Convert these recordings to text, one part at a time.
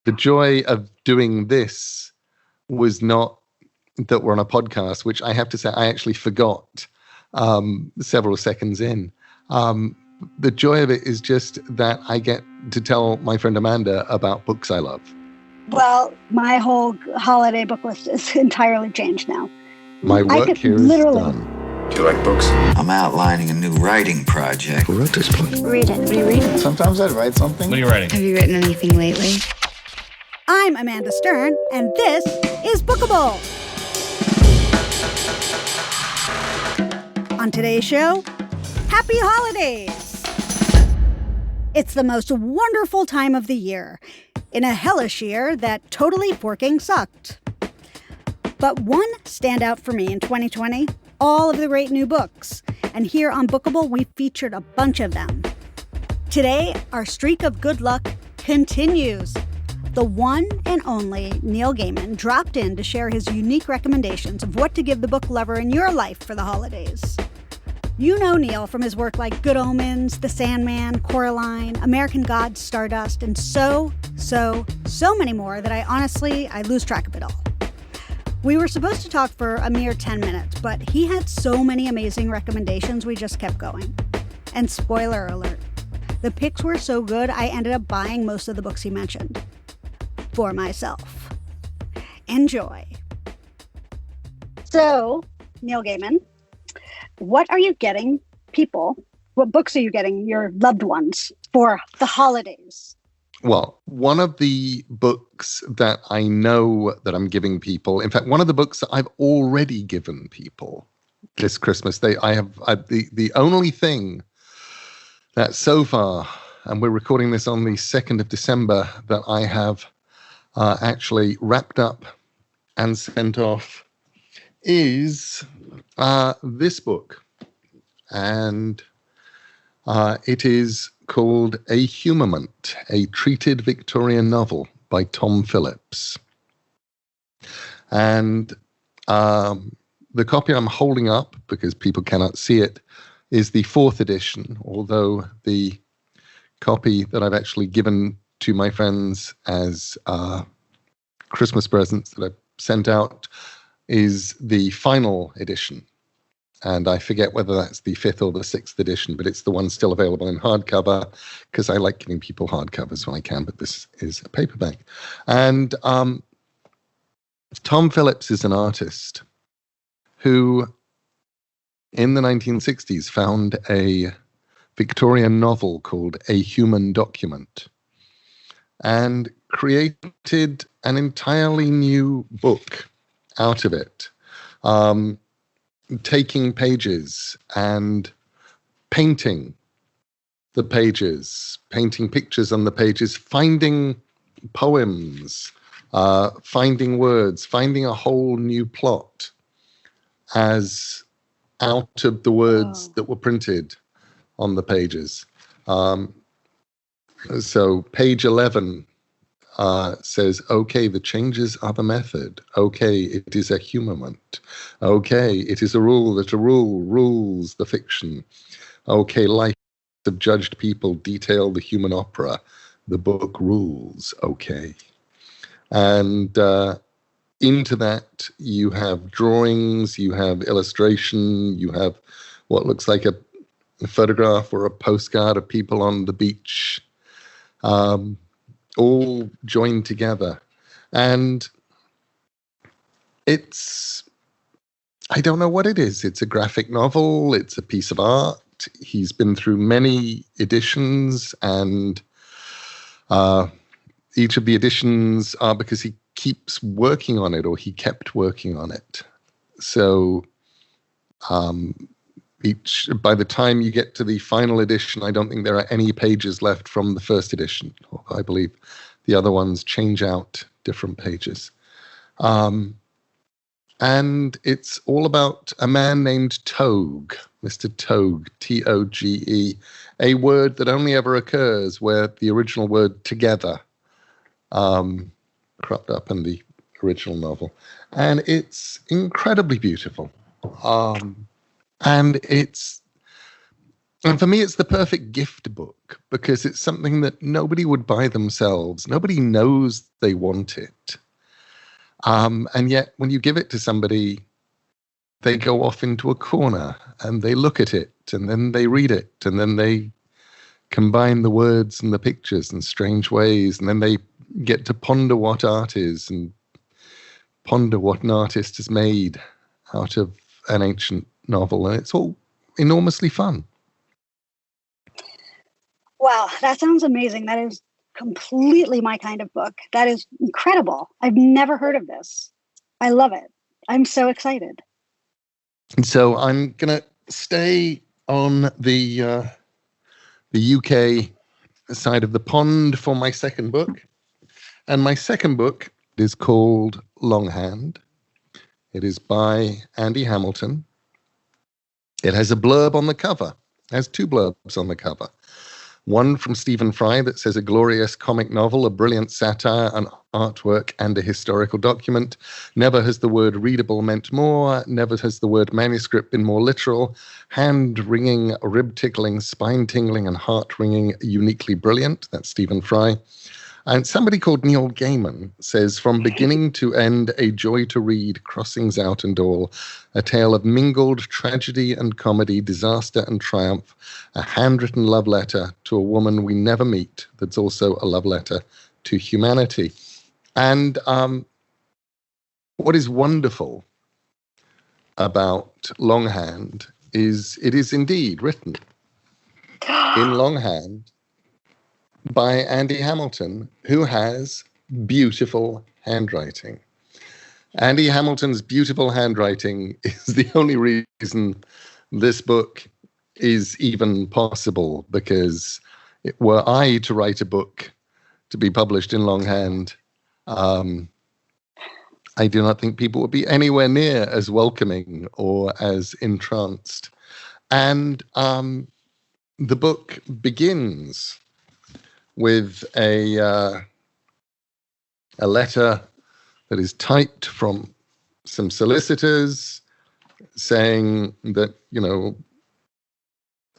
the joy of doing this was not that we're on a podcast, which I have to say I actually forgot several seconds in. The joy of it is just that I get to tell my friend Amanda about books I love. Well, my whole holiday book list is entirely changed now. My work here is done. Do you like books? I'm outlining a new writing project. Who wrote this book? Read it. What are you reading? Sometimes I'd write something. What are you writing? Have you written anything lately? I'm Amanda Stern, and this is Bookable. On today's show, happy holidays! It's the most wonderful time of the year, in a hellish year that totally forking sucked. But one standout for me in 2020, all of the great new books. And here on Bookable, we featured a bunch of them. Today, our streak of good luck continues. The one and only Neil Gaiman dropped in to share his unique recommendations of what to give the book lover in your life for the holidays. You know Neil from his work like Good Omens, The Sandman, Coraline, American Gods, Stardust, and so many more that I lose track of it all. We were supposed to talk for a mere 10 minutes, but he had so many amazing recommendations we just kept going. And spoiler alert, the picks were so good I ended up buying most of the books he mentioned. For myself. Enjoy. So, Neil Gaiman, what are you getting people? What books are you getting your loved ones for the holidays? Well, one of the books that I know that I'm giving people, in fact, one of the books that I've already given people this Christmas, the only thing that so far, and we're recording this on the 2nd of December, that I have actually wrapped up and sent off is this book. And it is called A Humament, a treated Victorian novel by Tom Phillips. And the copy I'm holding up, because people cannot see it, is the 4th edition, although the copy that I've actually given to my friends as Christmas presents that I've sent out is the final edition. And I forget whether that's the 5th or the 6th edition, but it's the one still available in hardcover, because I like giving people hardcovers when I can, but this is a paperback. And Tom Phillips is an artist who, in the 1960s, found a Victorian novel called A Human Document and created an entirely new book out of it. Taking pages and painting the pages, painting pictures on the pages, finding poems, finding words, finding a whole new plot as out of the words that were printed on the pages. So page 11 says, okay, the changes are the method. Okay, it is a humament. Okay, it is a rule that a rule rules the fiction. Okay, life of judged people detail the human opera. The book rules. Okay. And into that, you have drawings, you have illustration, you have what looks like a photograph or a postcard of people on the beach, all joined together. And I don't know what it is. It's a graphic novel. It's a piece of art. He's been through many editions, and each of the editions are because he keeps working on it, or he kept working on it. So by the time you get to the final edition, I don't think there are any pages left from the first edition. I believe the other ones change out different pages. And it's all about a man named Toge, Mr. Toge, T-O-G-E, a word that only ever occurs where the original word together cropped up in the original novel. And it's incredibly beautiful. And And for me, it's the perfect gift book because it's something that nobody would buy themselves. Nobody knows they want it. And yet, when you give it to somebody, they go off into a corner and they look at it and then they read it and then they combine the words and the pictures in strange ways. And then they get to ponder what art is and ponder what an artist has made out of an ancient novel. And it's all enormously fun. Wow, that sounds amazing. That is completely my kind of book. That is incredible. I've never heard of this. I love it. I'm so excited. And so I'm going to stay on the UK side of the pond for my second book. And my second book is called Longhand. It is by Andy Hamilton. It has a blurb on the cover. It has two blurbs on the cover. One from Stephen Fry that says a glorious comic novel, a brilliant satire, an artwork, and a historical document. Never has the word readable meant more. Never has the word manuscript been more literal. Hand-wringing, rib-tickling, spine-tingling, and heart-wringing, uniquely brilliant. That's Stephen Fry. And somebody called Neil Gaiman says, from beginning to end, a joy to read, crossings out and all, a tale of mingled tragedy and comedy, disaster and triumph, a handwritten love letter to a woman we never meet that's also a love letter to humanity. And what is wonderful about Longhand is it is indeed written in longhand by Andy Hamilton, who has beautiful handwriting. Andy Hamilton's beautiful handwriting is the only reason this book is even possible, because were I to write a book to be published in longhand, I do not think people would be anywhere near as welcoming or as entranced. And the book begins with a letter that is typed from some solicitors saying that, you know,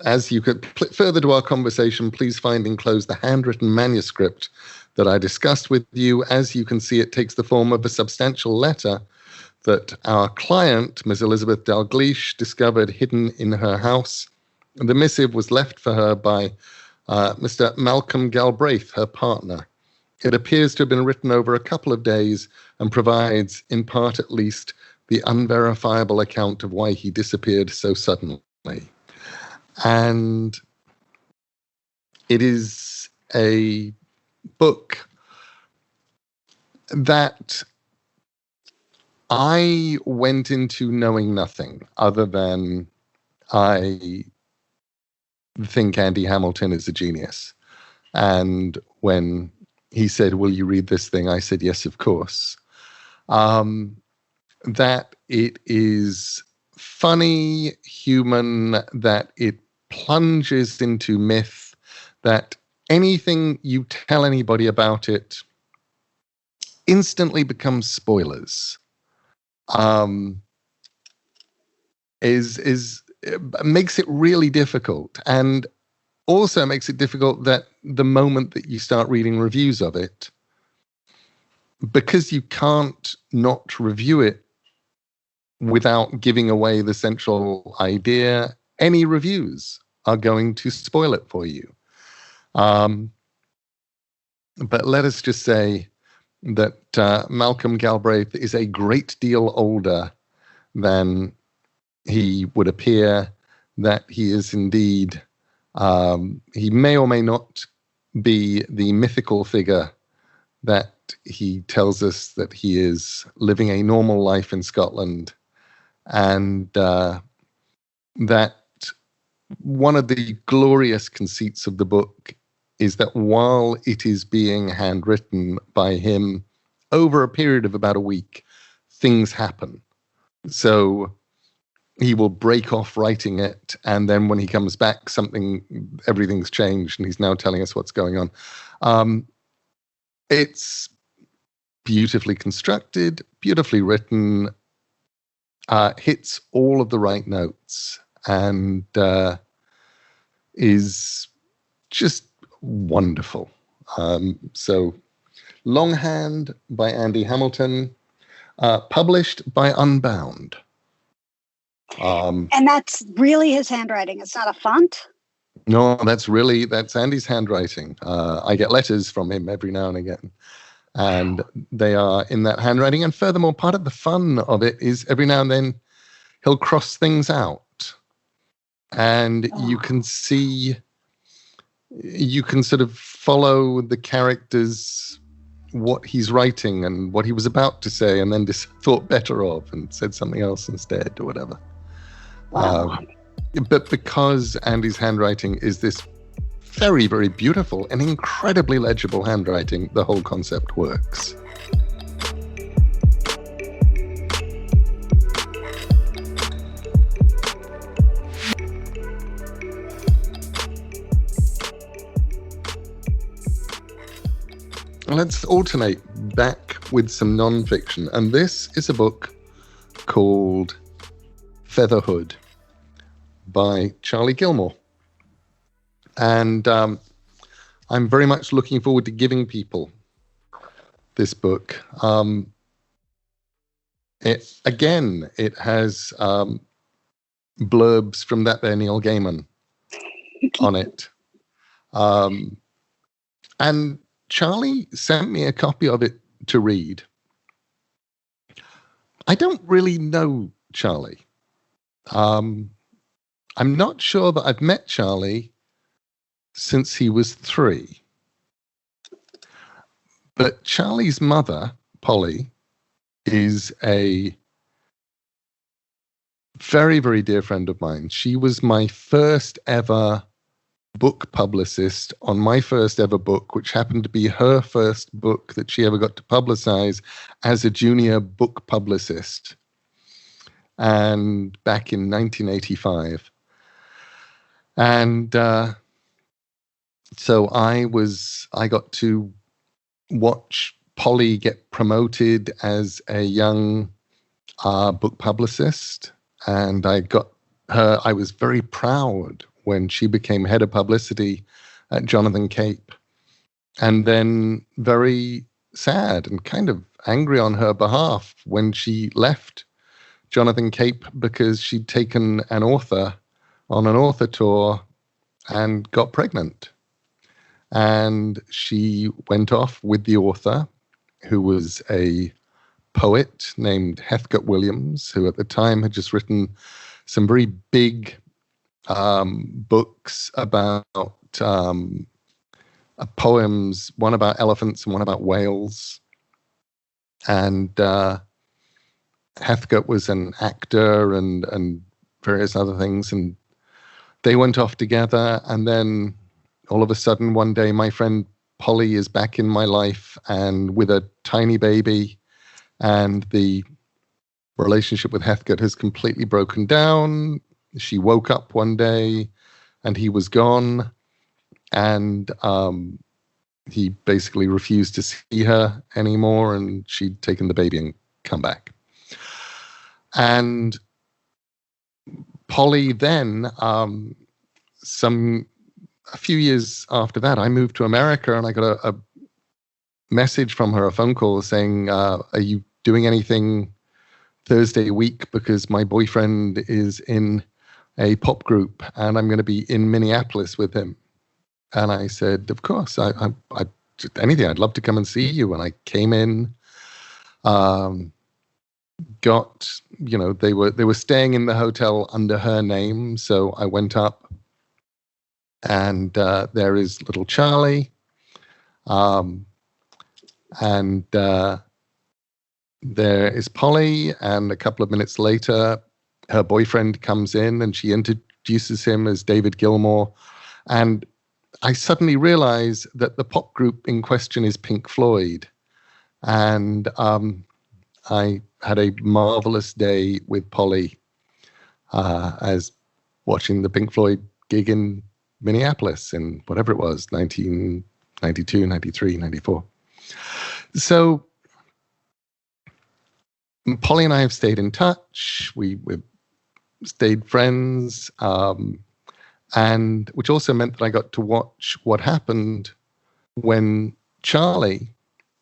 as you could further to our conversation, please find enclosed the handwritten manuscript that I discussed with you. As you can see, it takes the form of a substantial letter that our client, Ms. Elizabeth Dalgleish, discovered hidden in her house. The missive was left for her by Mr. Malcolm Galbraith, her partner. It appears to have been written over a couple of days and provides, in part at least, the unverifiable account of why he disappeared so suddenly. And it is a book that I went into knowing nothing other than I think Andy Hamilton is a genius. And when he said, will you read this thing? I said, yes, of course. That it is funny, human, that it plunges into myth, that anything you tell anybody about it instantly becomes spoilers. Makes it really difficult, and also makes it difficult that the moment that you start reading reviews of it, because you can't not review it without giving away the central idea, any reviews are going to spoil it for you. But let us just say that Malcolm Galbraith is a great deal older than he would appear, that he is indeed, he may or may not be the mythical figure that he tells us that he is, living a normal life in Scotland, and that one of the glorious conceits of the book is that while it is being handwritten by him over a period of about a week, things happen. So he will break off writing it, and then when he comes back, everything's changed, and he's now telling us what's going on. It's beautifully constructed, beautifully written, hits all of the right notes, and is just wonderful. So Longhand by Andy Hamilton, published by Unbound. And that's really his handwriting. It's not a font? No, that's Andy's handwriting. I get letters from him every now and again, and they are in that handwriting. And furthermore, part of the fun of it is every now and then he'll cross things out, and you can sort of follow the characters, what he's writing and what he was about to say, and then just thought better of and said something else instead or whatever. Wow. But because Andy's handwriting is this very, very beautiful and incredibly legible handwriting, the whole concept works. Let's alternate back with some nonfiction. And this is a book called Featherhood by Charlie Gilmore. And I'm very much looking forward to giving people this book. It has blurbs from that there Neil Gaiman on it. And Charlie sent me a copy of it to read. I don't really know Charlie. I'm not sure that I've met Charlie since he was 3. But Charlie's mother, Polly, is a very, very dear friend of mine. She was my first ever book publicist on my first ever book, which happened to be her first book that she ever got to publicize as a junior book publicist. And back in 1985. And so I got to watch Polly get promoted as a young book publicist. And I was very proud when she became head of publicity at Jonathan Cape. And then very sad and kind of angry on her behalf when she left Jonathan Cape because she'd taken an author on an author tour and got pregnant. And she went off with the author, who was a poet named Heathcote Williams, who at the time had just written some very big books about poems, one about elephants and one about whales. And Heathcote was an actor and various other things, and they went off together. And then all of a sudden one day my friend Polly is back in my life and with a tiny baby, and the relationship with Heathcote has completely broken down. She woke up one day and he was gone, and he basically refused to see her anymore, and she'd taken the baby and come back. And Polly then, a few years after that, I moved to America, and I got a message from her, a phone call saying, are you doing anything Thursday week? Because my boyfriend is in a pop group and I'm going to be in Minneapolis with him. And I said, of course, anything, I'd love to come and see you. And I came in, they were staying in the hotel under her name. So I went up, and there is little Charlie. And there is Polly. And a couple of minutes later, her boyfriend comes in and she introduces him as David Gilmour. And I suddenly realize that the pop group in question is Pink Floyd. And I had a marvelous day with Polly as watching the Pink Floyd gig in Minneapolis in whatever it was, 1992, 93, 94. So Polly and I have stayed in touch. We've stayed friends. and which also meant that I got to watch what happened when Charlie,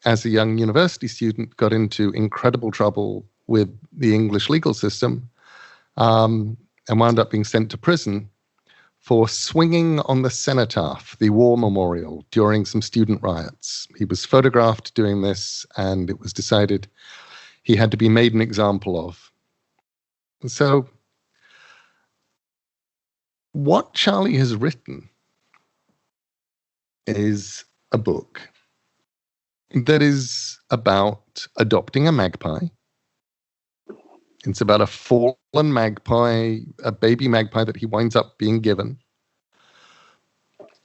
as a young university student, got into incredible trouble with the English legal system, and wound up being sent to prison for swinging on the cenotaph, the war memorial, during some student riots. He was photographed doing this, and it was decided he had to be made an example of. So what Charlie has written is a book that is about adopting a magpie. It's about a fallen magpie, a baby magpie that he winds up being given.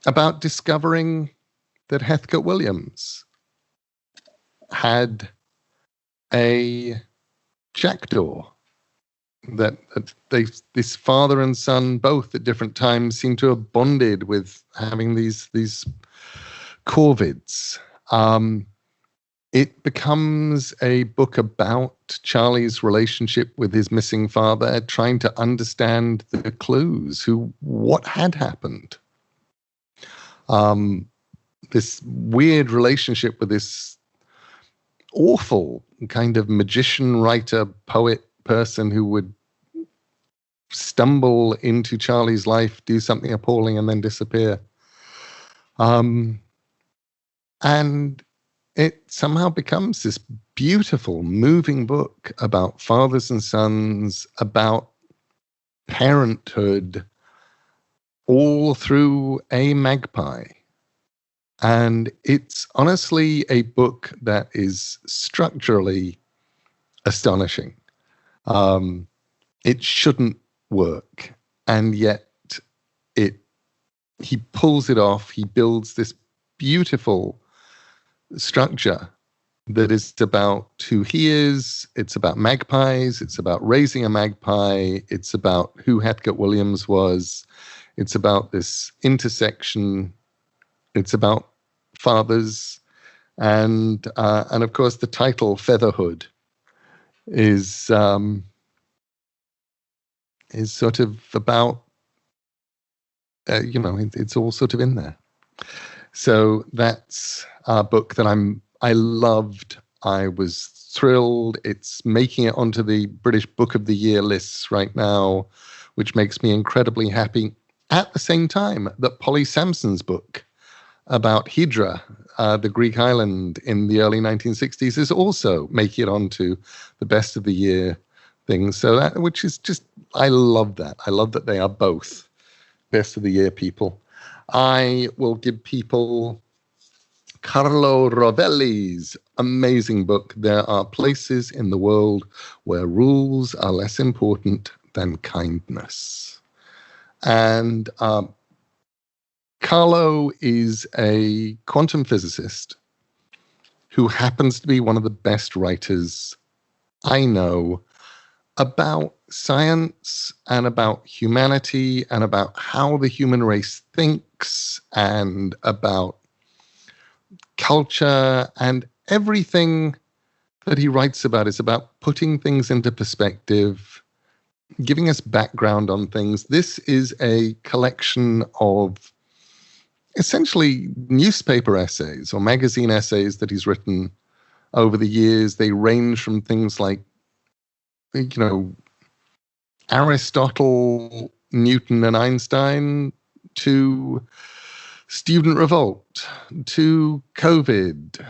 About discovering that Heathcote Williams had a jackdaw, that this father and son both at different times seem to have bonded with having these corvids. It becomes a book about Charlie's relationship with his missing father, trying to understand the clues, what had happened. This weird relationship with this awful kind of magician, writer, poet person who would stumble into Charlie's life, do something appalling, and then disappear. And it somehow becomes this beautiful, moving book about fathers and sons, about parenthood, all through a magpie. And it's honestly a book that is structurally astonishing. It shouldn't work, and yet he pulls it off. He builds this beautiful structure that is about who he is. It's about magpies. It's about raising a magpie. It's about who Heathcote Williams was. It's about this intersection. It's about fathers, and of course the title Featherhood is sort of about it's all sort of in there. So that's a book that I loved. I was thrilled. It's making it onto the British Book of the Year lists right now, which makes me incredibly happy. At the same time that Polly Sampson's book about Hydra, the Greek island in the early 1960s, is also making it onto the Best of the Year things. So which is just, I love that. I love that they are both Best of the Year people. I will give people Carlo Rovelli's amazing book, There Are Places in the World Where Rules Are Less Important Than Kindness. And Carlo is a quantum physicist who happens to be one of the best writers I know about science and about humanity and about how the human race thinks and about culture, and everything that he writes about is about putting things into perspective, giving us background on things. This is a collection of essentially newspaper essays or magazine essays that he's written over the years. They range from things like, Aristotle, Newton, and Einstein, to student revolt, to COVID,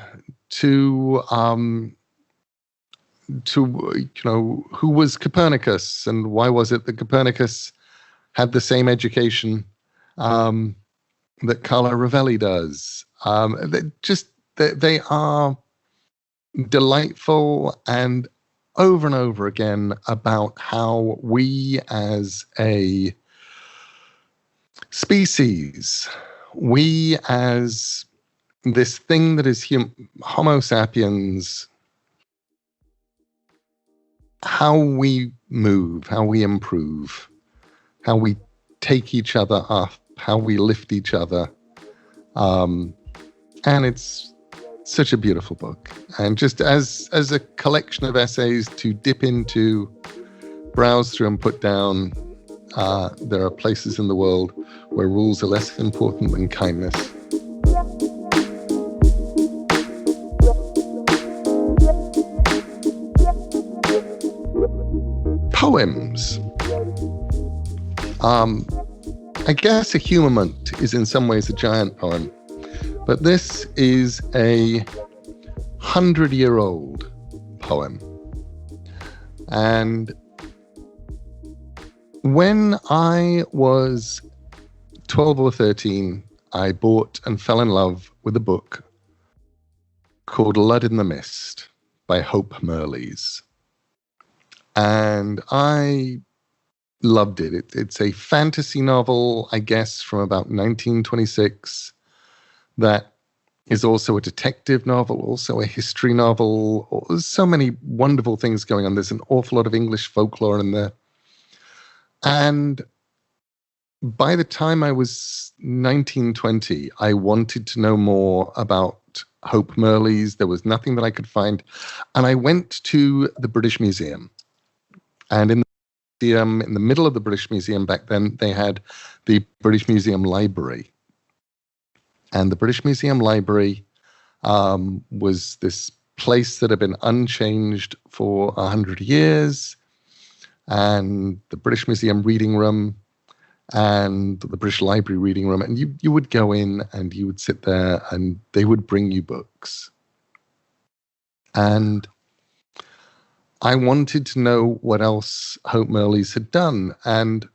to who was Copernicus and why was it that Copernicus had the same education that Carlo Rovelli does. They are delightful, and over again about how we as a species, we as this thing that is Homo sapiens, how we move, how we improve, how we take each other up, how we lift each other. And it's such a beautiful book. And just as a collection of essays to dip into, browse through and put down, there are places in the world where rules are less important than kindness. Poems. I guess a humament is in some ways a giant poem, but this is a 100-year-old poem. And when I was 12 or 13, I bought and fell in love with a book called Blood in the Mist by Hope Merleys. And I loved it. It's a fantasy novel, I guess, from about 1926 that is also a detective novel, also a history novel. There's so many wonderful things going on. There's an awful lot of English folklore in there. And by the time I was 19, 20, I wanted to know more about Hope Merleys. There was nothing that I could find. And I went to the British Museum. And in the middle of the British Museum back then, they had the British Museum Library. And the British Museum Library was this place that had been unchanged for 100 years. And the British Museum Reading Room and the British Library Reading Room. And you would go in and you would sit there and they would bring you books. And I wanted to know what else Hope Merleys had done. And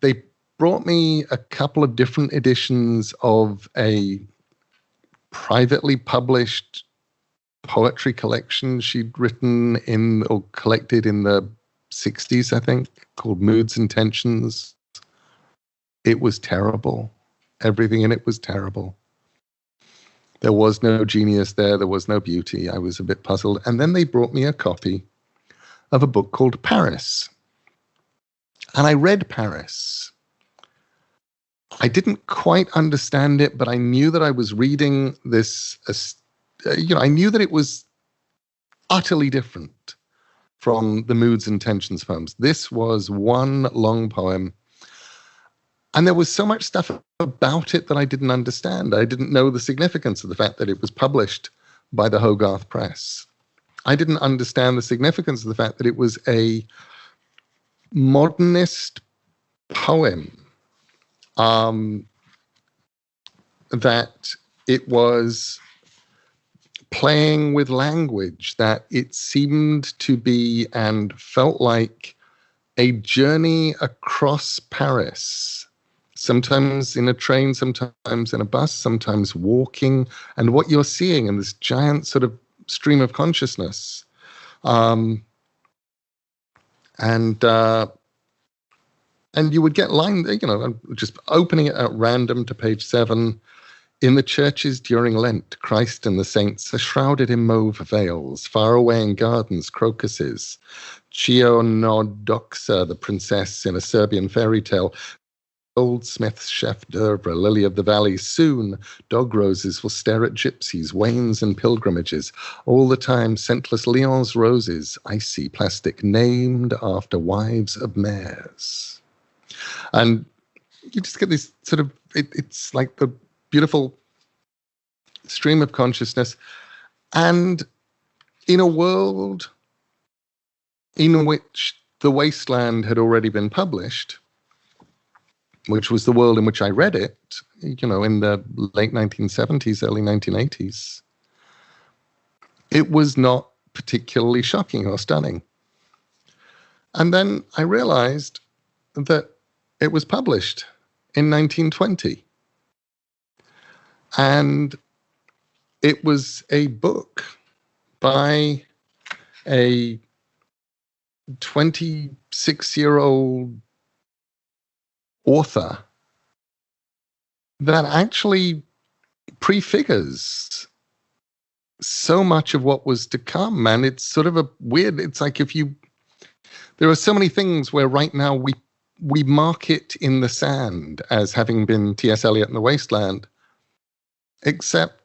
they brought me a couple of different editions of a privately published poetry collection she'd written in or collected in the 60s, I think, called Moods and Tensions. It was terrible. Everything in it was terrible. There was no genius there. There was no beauty. I was a bit puzzled. And then they brought me a copy of a book called Paris. And I read Paris. I didn't quite understand it, but I knew that I was reading this, I knew that it was utterly different from the Moods and Tensions poems. This was one long poem. And there was so much stuff about it that I didn't understand. I didn't know the significance of the fact that it was published by the Hogarth Press. I didn't understand the significance of the fact that it was a modernist poem, that it was playing with language, that it seemed to be and felt like a journey across Paris. Sometimes in a train, sometimes in a bus, sometimes walking, and what you're seeing in this giant sort of stream of consciousness. And you would get just opening it at random to page 7. In the churches during Lent, Christ and the saints are shrouded in mauve veils. Far away in gardens, crocuses. Chionodoxa, the princess in a Serbian fairy tale. Goldsmith's chef d'oeuvre, lily of the valley. Soon, dog roses will stare at gypsies, wains and pilgrimages. All the time, scentless Lyon's roses, icy plastic, named after wives of mayors. And you just get this sort of, it's like the beautiful stream of consciousness. And in a world in which The Wasteland had already been published, which was the world in which I read it, in the late 1970s, early 1980s, it was not particularly shocking or stunning. And then I realized that it was published in 1920. And it was a book by a 26-year-old author that actually prefigures so much of what was to come. And it's sort of it's like there are so many things where right now we mark it in the sand as having been T.S. Eliot and The Wasteland, except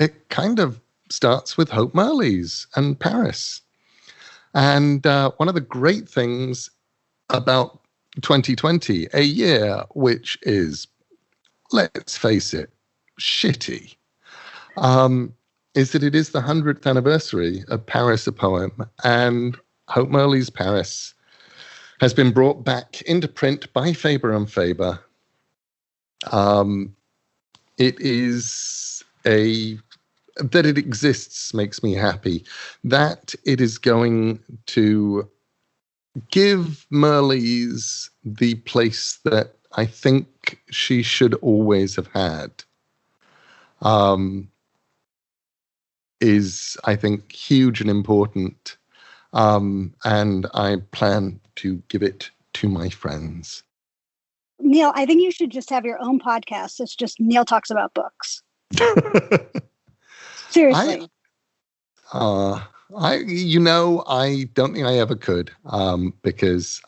it kind of starts with Hope Merleys and Paris. And one of the great things about 2020, a year which is, let's face it, shitty, is that it is the 100th anniversary of Paris, a Poem, and Hope Merley's Paris has been brought back into print by Faber and Faber. It is that it exists makes me happy. That it is going to give Merley's the place that I think she should always have had. Is, I think, huge and important. And I plan to give it to my friends. Neil, I think you should just have your own podcast. It's just Neil talks about books. Seriously. I don't think I ever could, because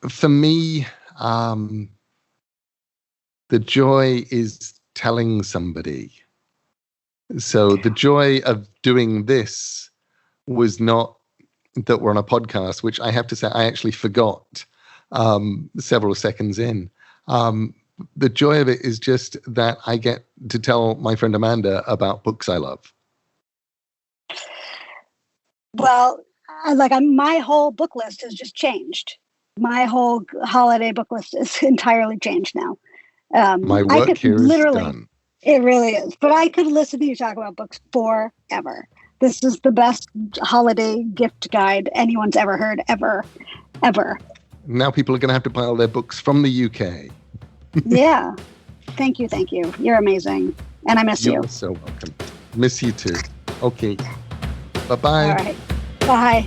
for me, the joy is telling somebody. So the joy of doing this was not that we're on a podcast, which I have to say I actually forgot several seconds in. The joy of it is just that I get to tell my friend Amanda about books I love. Well, my whole book list has just changed. My whole holiday book list is entirely changed now. My work here is done. It really is. But I could listen to you talk about books forever. This is the best holiday gift guide anyone's ever heard, ever. Now people are going to have to buy all their books from the UK. Yeah. Thank you. You're amazing. And I miss you. You're so welcome. Miss you too. Okay. Bye-bye. All right. Bye.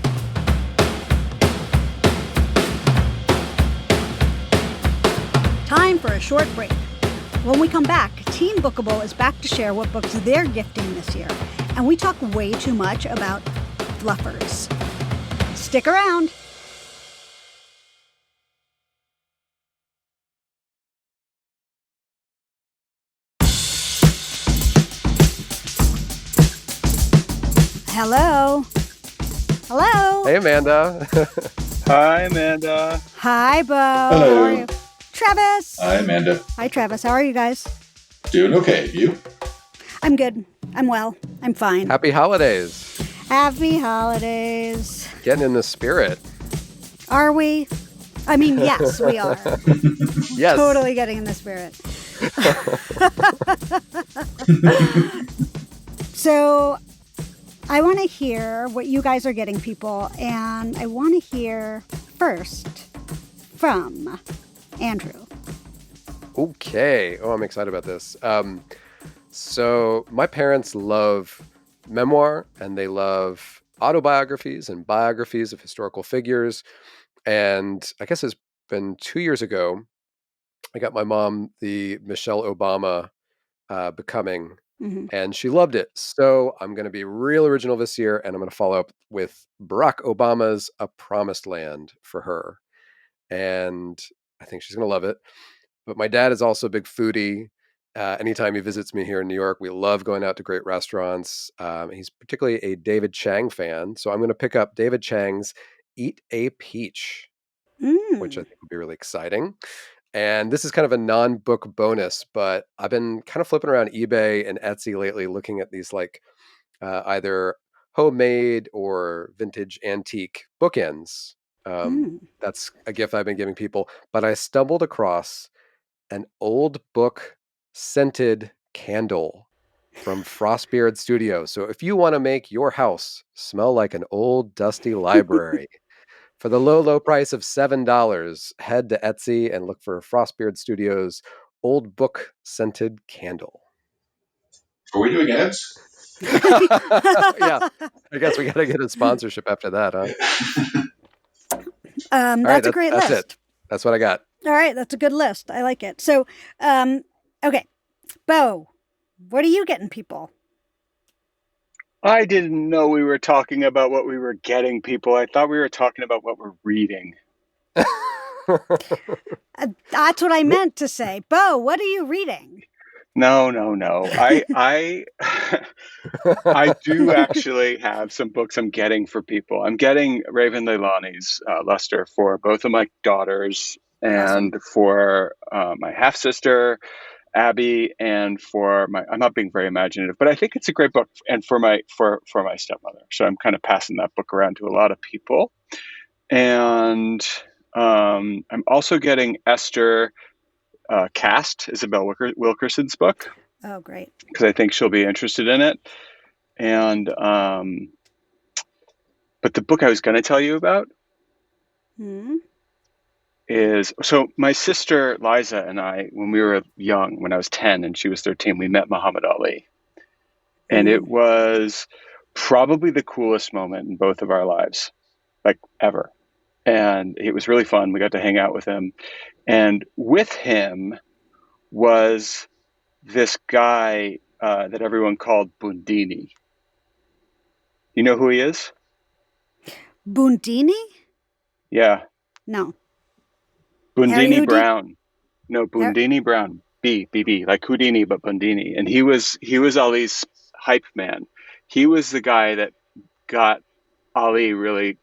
Time for a short break. When we come back, Team Bookable is back to share what books they're gifting this year. And we talk way too much about fluffers. Stick around. Hello. Hey, Amanda. Hi, Amanda. Hi, Bo. Hello. How are you? Travis. Hi, Amanda. Hi, Travis. How are you guys? Doing okay. You? I'm good. I'm well. I'm fine. Happy holidays. Happy holidays. Getting in the spirit. Are we? I mean, yes, we are. Yes. Totally getting in the spirit. So I want to hear what you guys are getting people, and I want to hear first from Andrew. Okay. Oh, I'm excited about this. So my parents love memoir, and they love autobiographies and biographies of historical figures. And I guess it's been 2 years ago, I got my mom the Michelle Obama Becoming, Mm-hmm. and she loved it. So I'm going to be real original this year, and I'm going to follow up with Barack Obama's A Promised Land for her. And I think she's going to love it. But my dad is also a big foodie. Anytime he visits me here in New York, we love going out to great restaurants. He's particularly a David Chang fan. So I'm going to pick up David Chang's Eat a Peach, which I think will be really exciting. And this is kind of a non-book bonus, but I've been kind of flipping around eBay and Etsy lately, looking at these either homemade or vintage antique bookends. That's a gift I've been giving people. But I stumbled across an old book scented candle from Frostbeard Studio. So if you want to make your house smell like an old dusty library, for the low price of $7, head to Etsy and look for Frostbeard Studios' old book scented candle. Are we doing ads? Yeah, I guess we got to get a sponsorship after that, huh? That's a great list. That's it. That's what I got. All right, that's a good list. I like it. So, okay, Bo, what are you getting people? I didn't know we were talking about what we were getting people. I thought we were talking about what we're reading. That's what I meant to say. Bo, what are you reading? No. I I do actually have some books I'm getting for people. I'm getting Raven Leilani's Luster for both of my daughters and for my half sister Abby, and for my, I'm not being very imaginative, but I think it's a great book, and for my stepmother. So I'm kind of passing that book around to a lot of people. And I'm also getting Esther Cast, Isabel Wilkerson's book. Oh, great. Because I think she'll be interested in it. And but the book I was going to tell you about is, so my sister Liza and I, when we were young, when I was 10 and she was 13, we met Muhammad Ali. And it was probably the coolest moment in both of our lives, like ever. And it was really fun. We got to hang out with him. And with him was this guy that everyone called Bundini. You know who he is? Bundini? Yeah. No. Bundini Brown. No, Bundini Brown. B, like Houdini, but Bundini. And he was Ali's hype man. He was the guy that got Ali really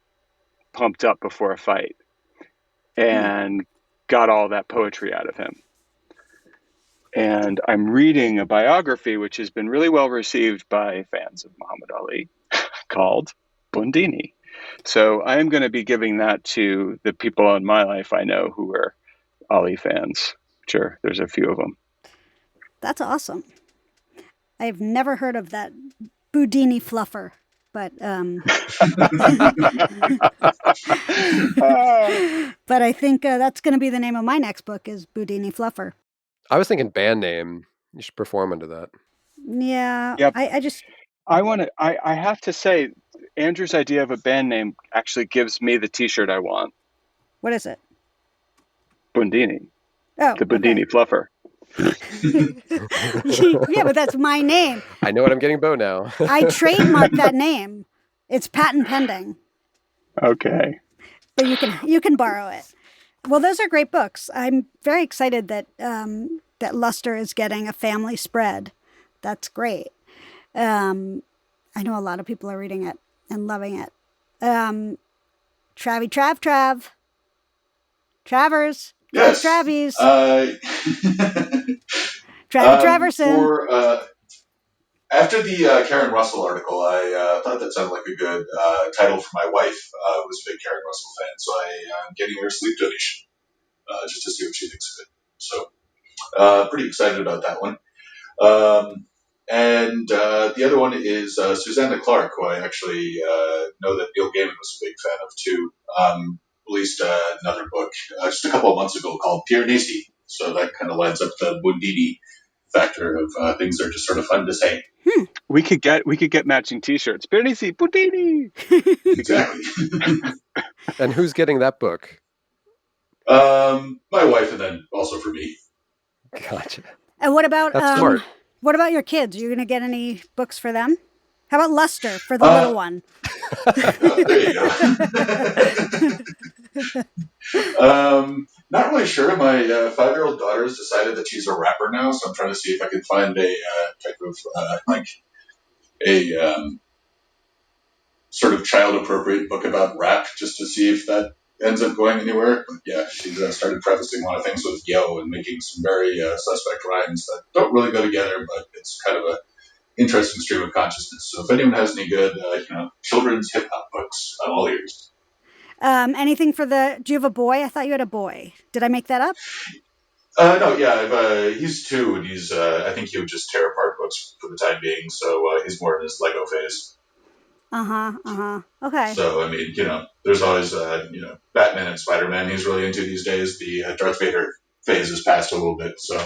pumped up before a fight and got all that poetry out of him. And I'm reading a biography which has been really well received by fans of Muhammad Ali called Bundini. So I am going to be giving that to the people in my life I know who are Ali fans. Sure, there's a few of them. That's awesome. I've never heard of that Bundini fluffer, but but I think that's going to be the name of my next book is Bundini Fluffer. I was thinking band name. You should perform under that. Yeah. Yep. I have to say, Andrew's idea of a band name actually gives me the T-shirt I want. What is it? Bundini. Oh, the Bundini Fluffer. Yeah, but that's my name. I know what I'm getting, Bo, now. I trademarked that name. It's patent pending. Okay. But you can borrow it. Well, those are great books. I'm very excited that that Luster is getting a family spread. That's great. I know a lot of people are reading it and loving it. Travers. Yes. Travis. Traverson. After the Karen Russell article, I thought that sounded like a good title for my wife, who was a big Karen Russell fan. So I'm getting her a sleep donation just to see what she thinks of it. So pretty excited about that one. And the other one is Susanna Clark, who I actually know that Neil Gaiman was a big fan of too. Released another book just a couple of months ago called Piranesi. So that kind of lines up the Bundini factor of things that are just sort of fun to say. We could get matching T-shirts. Piranesi, Bundini. Exactly. And who's getting that book? My wife, and then also for me. Gotcha. And what about smart. What about your kids? Are you going to get any books for them? How about Luster for the little one? There you go. Not really sure. My 5-year-old daughter has decided that she's a rapper now, so I'm trying to see if I can find a type of sort of child-appropriate book about rap, just to see if that ends up going anywhere. But yeah, she's started prefacing a lot of things with yo and making some very suspect rhymes that don't really go together, but it's kind of a interesting stream of consciousness. So if anyone has any good, children's hip hop books, I'm all ears. Anything for do you have a boy? I thought you had a boy. Did I make that up? No, yeah, he's 2, and he's, I think he would just tear apart books for the time being, so he's more in his Lego phase. Okay. So, I mean, there's always, Batman and Spider-Man he's really into these days. The Darth Vader phase has passed a little bit, so.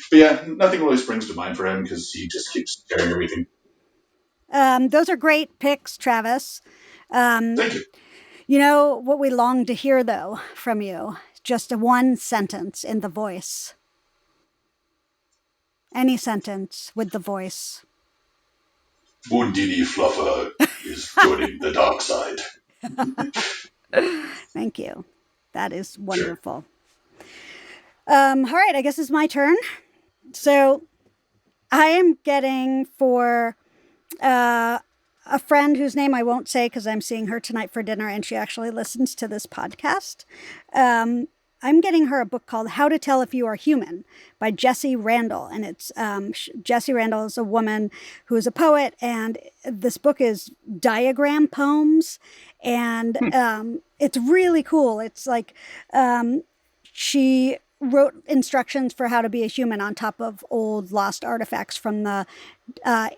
But yeah, nothing really springs to mind for him because he just keeps tearing everything. Those are great picks, Travis. Thank you. You know what we long to hear, though, from you? Just one sentence in the voice. Any sentence with the voice. Bundini Fluffer is joining the dark side. Thank you. That is wonderful. Sure. All right, I guess it's my turn. So I am getting for a friend whose name I won't say because I'm seeing her tonight for dinner and she actually listens to this podcast. I'm getting her a book called How to Tell If You Are Human by Jessie Randall. And it's Jessie Randall is a woman who is a poet. And this book is diagram poems. And it's really cool. It's like she wrote instructions for how to be a human on top of old lost artifacts from the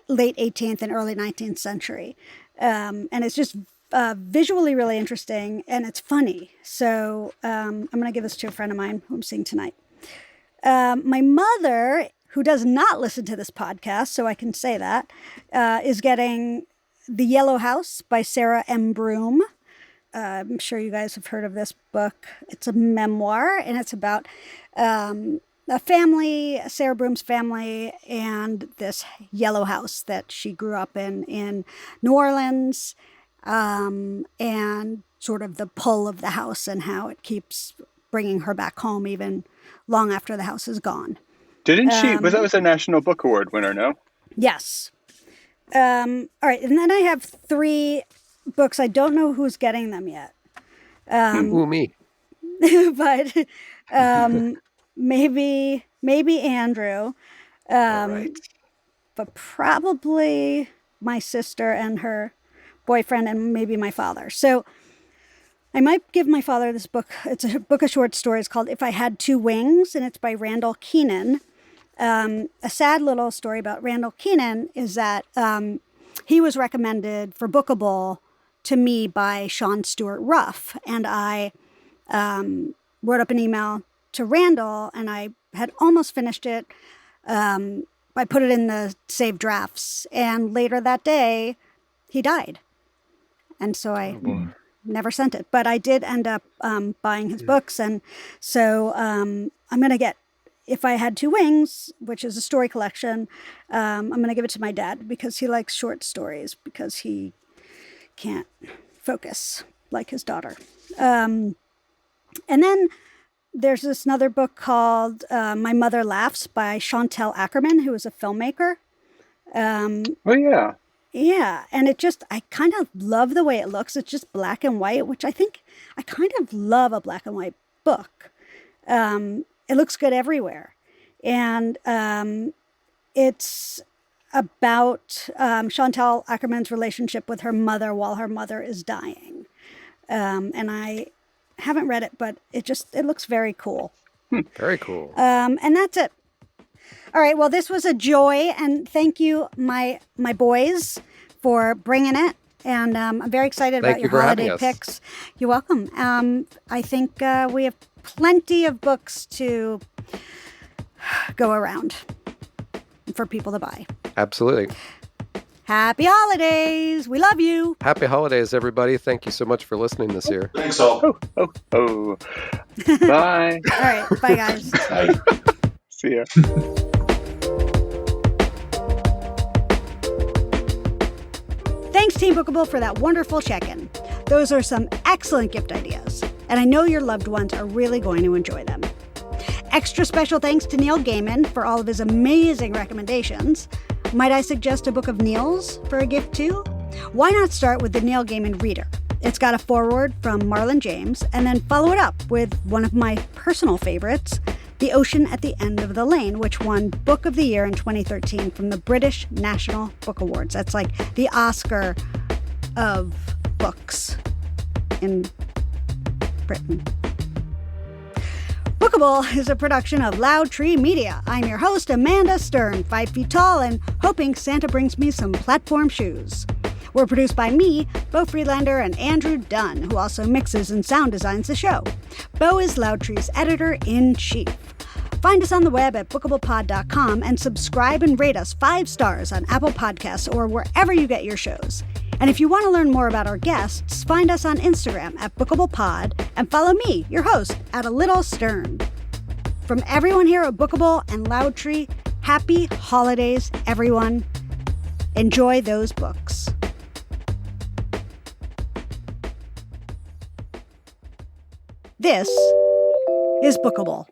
late 18th and early 19th century. And it's just visually really interesting and it's funny. So I'm going to give this to a friend of mine who I'm seeing tonight. My mother, who does not listen to this podcast, so I can say that, is getting The Yellow House by Sarah M. Broom. I'm sure you guys have heard of this book. It's a memoir and it's about a family, Sarah Broom's family, and this yellow house that she grew up in New Orleans, and sort of the pull of the house and how it keeps bringing her back home even long after the house is gone. Didn't she? That was a National Book Award winner, no? Yes. All right, and then I have 3 books. I don't know who's getting them yet. Ooh, me. But maybe Andrew. All right. But probably my sister and her boyfriend and maybe my father. So I might give my father this book. It's a book of short stories called If I Had Two Wings, and it's by Randall Keenan. A sad little story about Randall Keenan is that he was recommended for Bookable to me by Sean Stewart Ruff. And I wrote up an email to Randall and I had almost finished it. I put it in the saved drafts. And later that day, he died. And so I never sent it. But I did end up buying his books. And so I'm going to get If I Had Two Wings, which is a story collection. I'm going to give it to my dad because he likes short stories because he can't focus like his daughter. And then there's this another book called My Mother Laughs by Chantel Ackerman, who is a filmmaker. Oh, yeah. Yeah. And I kind of love the way it looks. It's just black and white, which I kind of love a black and white book. It looks good everywhere. And it's about Chantal Ackerman's relationship with her mother while her mother is dying. And I haven't read it, but it looks very cool. Very cool. And that's it. All right. Well, this was a joy. And thank you, my boys, for bringing it. And I'm very excited about your holiday picks. You're welcome. I think we have plenty of books to go around for people to buy. Absolutely. Happy holidays. We love you. Happy holidays, everybody. Thank you so much for listening this year. Thanks all. Oh. Bye. All right. Bye, guys. Bye. See ya. Thanks, Team Bookable, for that wonderful check-in. Those are some excellent gift ideas, and I know your loved ones are really going to enjoy them. Extra special thanks to Neil Gaiman for all of his amazing recommendations. Might I suggest a book of Neil's for a gift too? Why not start with the Neil Gaiman Reader? It's got a foreword from Marlon James, and then follow it up with one of my personal favorites, The Ocean at the End of the Lane, which won Book of the Year in 2013 from the British National Book Awards. That's like the Oscar of books in Britain. Bookable is a production of Loud Tree Media. I'm your host, Amanda Stern, 5 feet tall and hoping Santa brings me some platform shoes. We're produced by me, Beau Friedlander, and Andrew Dunn, who also mixes and sound designs the show. Beau is Loud Tree's editor-in-chief. Find us on the web at bookablepod.com and subscribe and rate us 5 stars on Apple Podcasts or wherever you get your shows. And if you want to learn more about our guests, find us on Instagram at bookablepod and follow me, your host, at A Little Stern. From everyone here at Bookable and Loud Tree, happy holidays, everyone. Enjoy those books. This is Bookable.